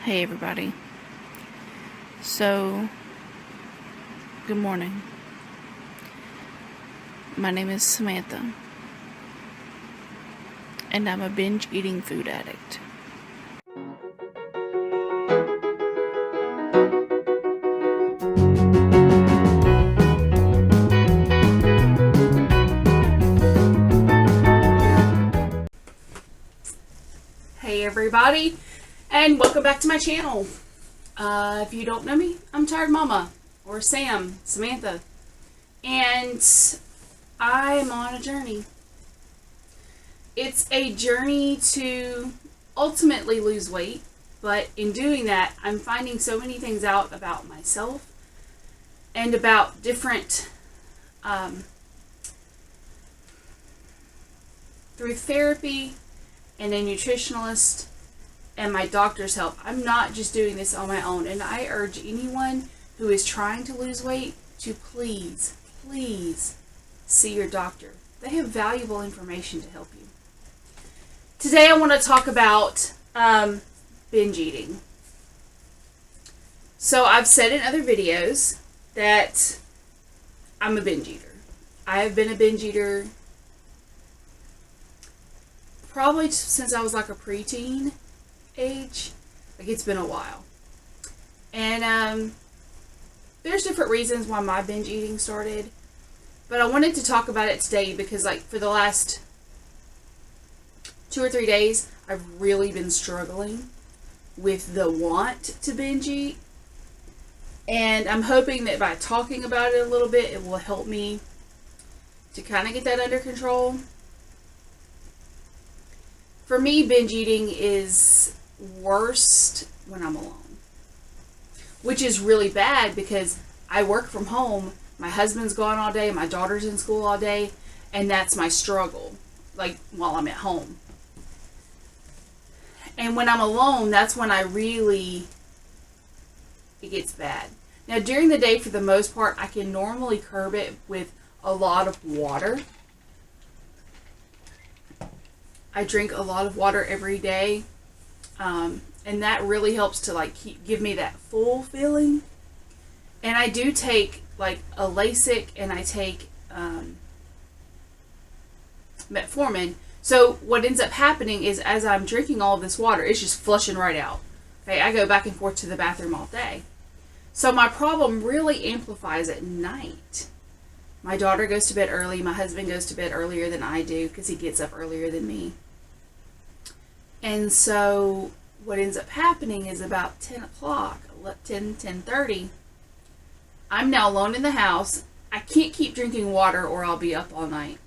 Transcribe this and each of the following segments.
Hey everybody. So, good morning. My name is Samantha, and I'm a binge eating food addict. Hey everybody, and welcome back to my channel. If you don't know me, I'm Tired Mama, or Samantha, and I'm on a journey. It's a journey to ultimately lose weight, but in doing that, I'm finding so many things out about myself and about different, through therapy and a nutritionalist and my doctor's help. I'm not just doing this on my own, and I urge anyone who is trying to lose weight to please see your doctor. They have valuable information to help you. Today I want to talk about binge eating. So I've said in other videos that I'm a binge eater. I have been a binge eater probably since I was like a preteen age. Like, it's been a while. And there's different reasons why my binge eating started, but I wanted to talk about it today because, like, for the last 2 or 3 days I've really been struggling with the want to binge eat, and I'm hoping that by talking about it a little bit, it will help me to kind of get that under control. For me, binge eating is worst when I'm alone, which is really bad because I work from home. My husband's gone all day, my daughter's in school all day, and that's my struggle, like, while I'm at home. And when I'm alone, that's when it gets bad. Now, during the day, for the most part, I can normally curb it with a lot of water. I drink a lot of water every day, and that really helps to give me that full feeling. And I do take like a Lasix, and I take metformin. So what ends up happening is, as I'm drinking all this water, it's just flushing right out. Okay, I go back and forth to the bathroom all day. So my problem really amplifies at night. My daughter goes to bed early. My husband goes to bed earlier than I do because he gets up earlier than me. And so what ends up happening is about 10 o'clock, 10:30, I'm now alone in the house. I can't keep drinking water or I'll be up all night.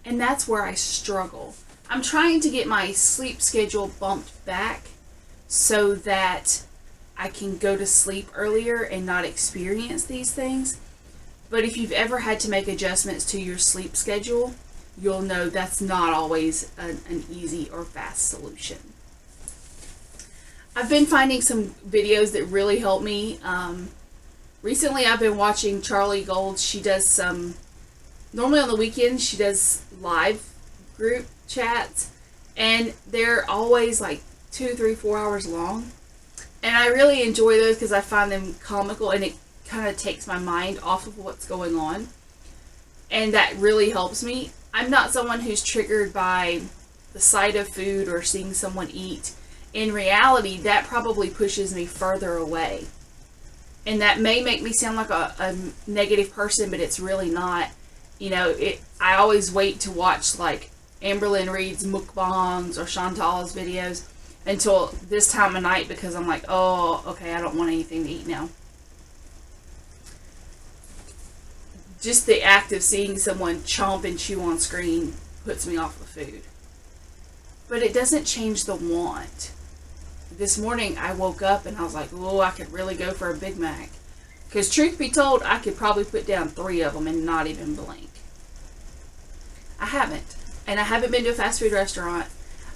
And that's where I struggle. I'm trying to get my sleep schedule bumped back so that I can go to sleep earlier and not experience these things. But if you've ever had to make adjustments to your sleep schedule, you'll know that's not always an easy or fast solution. I've been finding some videos that really help me. Recently I've been watching Charlie Gold. She does normally on the weekends, she does live group chats, and they're always like 2, 3, 4 hours long. And I really enjoy those because I find them comical, and it kind of takes my mind off of what's going on. And that really helps me. I'm not someone who's triggered by the sight of food or seeing someone eat. In reality, that probably pushes me further away. And that may make me sound like a negative person, but it's really not. You know, I always wait to watch like Amberlynn Reed's mukbangs or Chantal's videos until this time of night because I'm like, oh, okay, I don't want anything to eat now. Just the act of seeing someone chomp and chew on screen puts me off of food. But it doesn't change the want. This morning I woke up and I was like, oh, I could really go for a Big Mac. Because truth be told, I could probably put down 3 of them and not even blink. I haven't. And I haven't been to a fast food restaurant.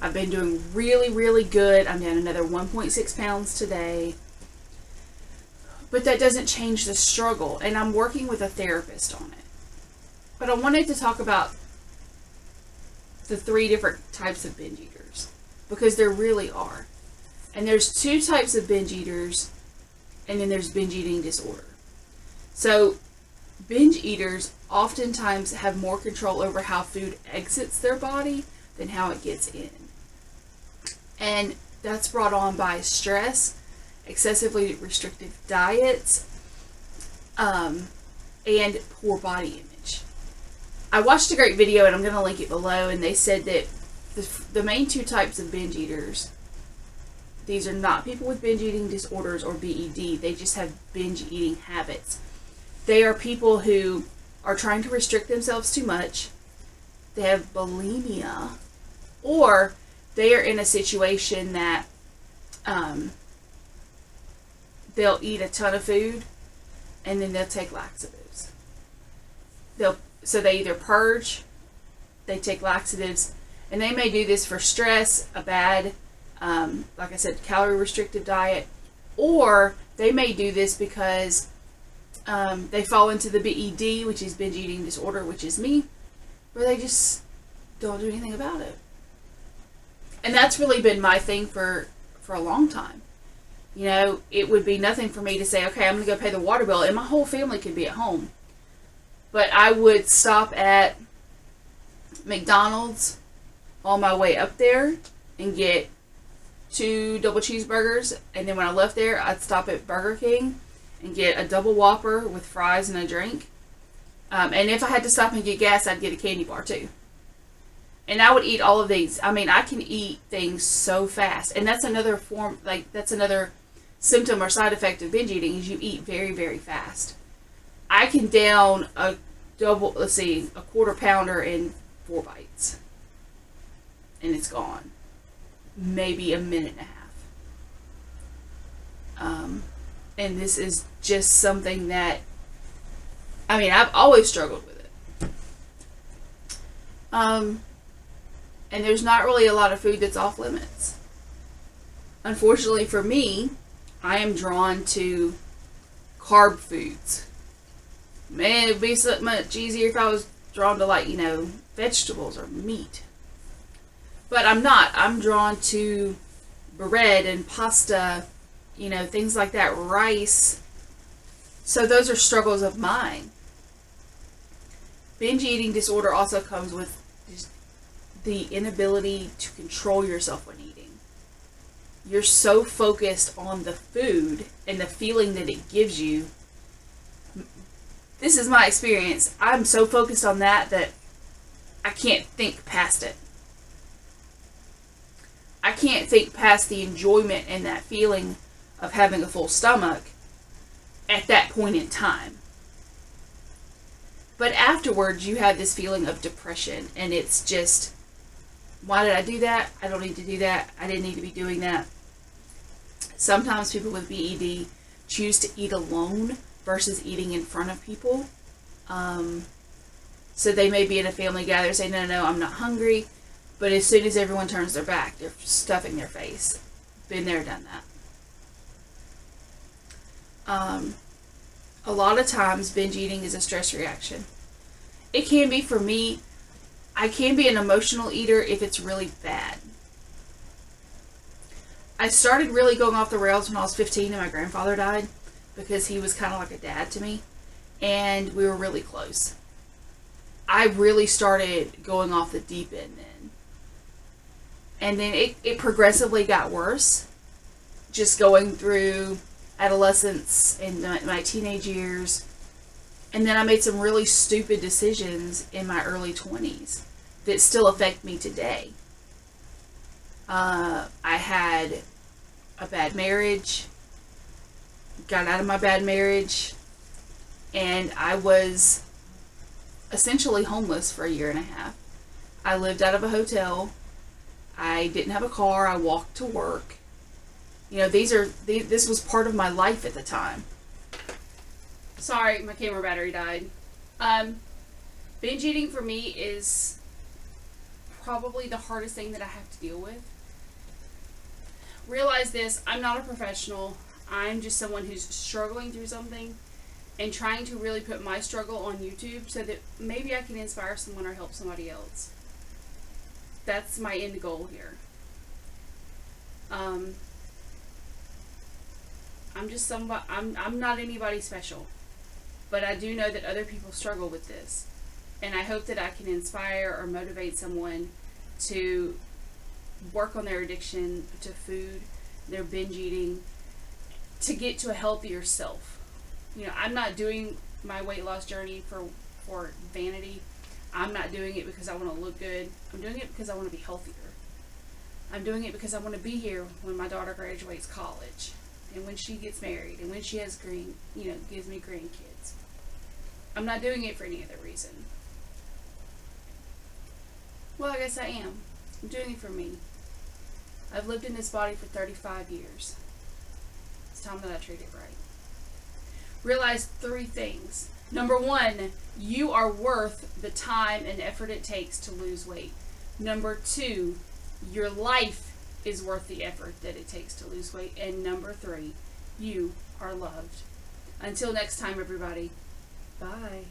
I've been doing really, really good. I'm down another 1.6 pounds today. But that doesn't change the struggle, and I'm working with a therapist on it. But I wanted to talk about the 3 different types of binge eaters, because there really are. And there's two types of binge eaters, and then there's binge eating disorder. So binge eaters oftentimes have more control over how food exits their body than how it gets in. And that's brought on by stress, excessively restrictive diets, and poor body image. I watched a great video, and I'm going to link it below, and they said that the main two types of binge eaters, these are not people with binge eating disorders or BED, they just have binge eating habits. They are people who are trying to restrict themselves too much, they have bulimia, or they are in a situation that they'll eat a ton of food and then they'll take laxatives. So they either purge, they take laxatives, and they may do this for stress, a bad, like I said, calorie restrictive diet, or they may do this because they fall into the BED, which is binge eating disorder, which is me, where they just don't do anything about it. And that's really been my thing for a long time. You know, it would be nothing for me to say, okay, I'm going to go pay the water bill, and my whole family could be at home. But I would stop at McDonald's on my way up there and get 2 double cheeseburgers, and then when I left there, I'd stop at Burger King and get a double Whopper with fries and a drink. And if I had to stop and get gas, I'd get a candy bar too. And I would eat all of these. I mean, I can eat things so fast. And that's another form, like, that's another symptom or side effect of binge eating, is you eat very, very fast. I can down a quarter pounder in 4 bites. And it's gone. Maybe a minute and a half. And this is just something that, I mean, I've always struggled with it. And there's not really a lot of food that's off limits. Unfortunately for me, I am drawn to carb foods. Man, it'd be so much easier if I was drawn to, like, you know, vegetables or meat. But I'm not. I'm drawn to bread and pasta, you know, things like that, rice. So those are struggles of mine. Binge eating disorder also comes with just the inability to control yourself when eating. You're so focused on the food and the feeling that it gives you. This is my experience. I'm so focused on that I can't think past it. I can't think past the enjoyment and that feeling of having a full stomach at that point in time. But afterwards, you have this feeling of depression, and it's just, why did I do that? I don't need to do that. I didn't need to be doing that. Sometimes people with BED choose to eat alone versus eating in front of people. So they may be in a family gathering, say, no, I'm not hungry. But as soon as everyone turns their back, they're stuffing their face. Been there, done that. A lot of times, binge eating is a stress reaction. It can be for me. I can be an emotional eater if it's really bad. I started really going off the rails when I was 15 and my grandfather died, because he was kind of like a dad to me, and we were really close. I really started going off the deep end then. And then it progressively got worse, just going through adolescence and my teenage years. And then I made some really stupid decisions in my early 20s that still affect me today. I had a bad marriage, got out of my bad marriage, and I was essentially homeless for a year and a half. I lived out of a hotel. I didn't have a car. I walked to work. You know, this was part of my life at the time. Sorry, my camera battery died. Binge eating for me is probably the hardest thing that I have to deal with. Realize this, I'm not a professional. I'm just someone who's struggling through something and trying to really put my struggle on YouTube so that maybe I can inspire someone or help somebody else. That's my end goal here. I'm just somebody. I'm not anybody special, but I do know that other people struggle with this, and I hope that I can inspire or motivate someone to work on their addiction to food, their binge eating, to get to a healthier self. You know, I'm not doing my weight loss journey for vanity. I'm not doing it because I want to look good. I'm doing it because I want to be healthier. I'm doing it because I want to be here when my daughter graduates college, and when she gets married, and when she has gives me grandkids. I'm not doing it for any other reason. Well, I guess I am. I'm doing it for me. I've lived in this body for 35 years. It's time that I treat it right. Realize 3 things. Number 1, you are worth the time and effort it takes to lose weight. Number 2, your life is worth the effort that it takes to lose weight. And number 3, you are loved. Until next time, everybody. Bye.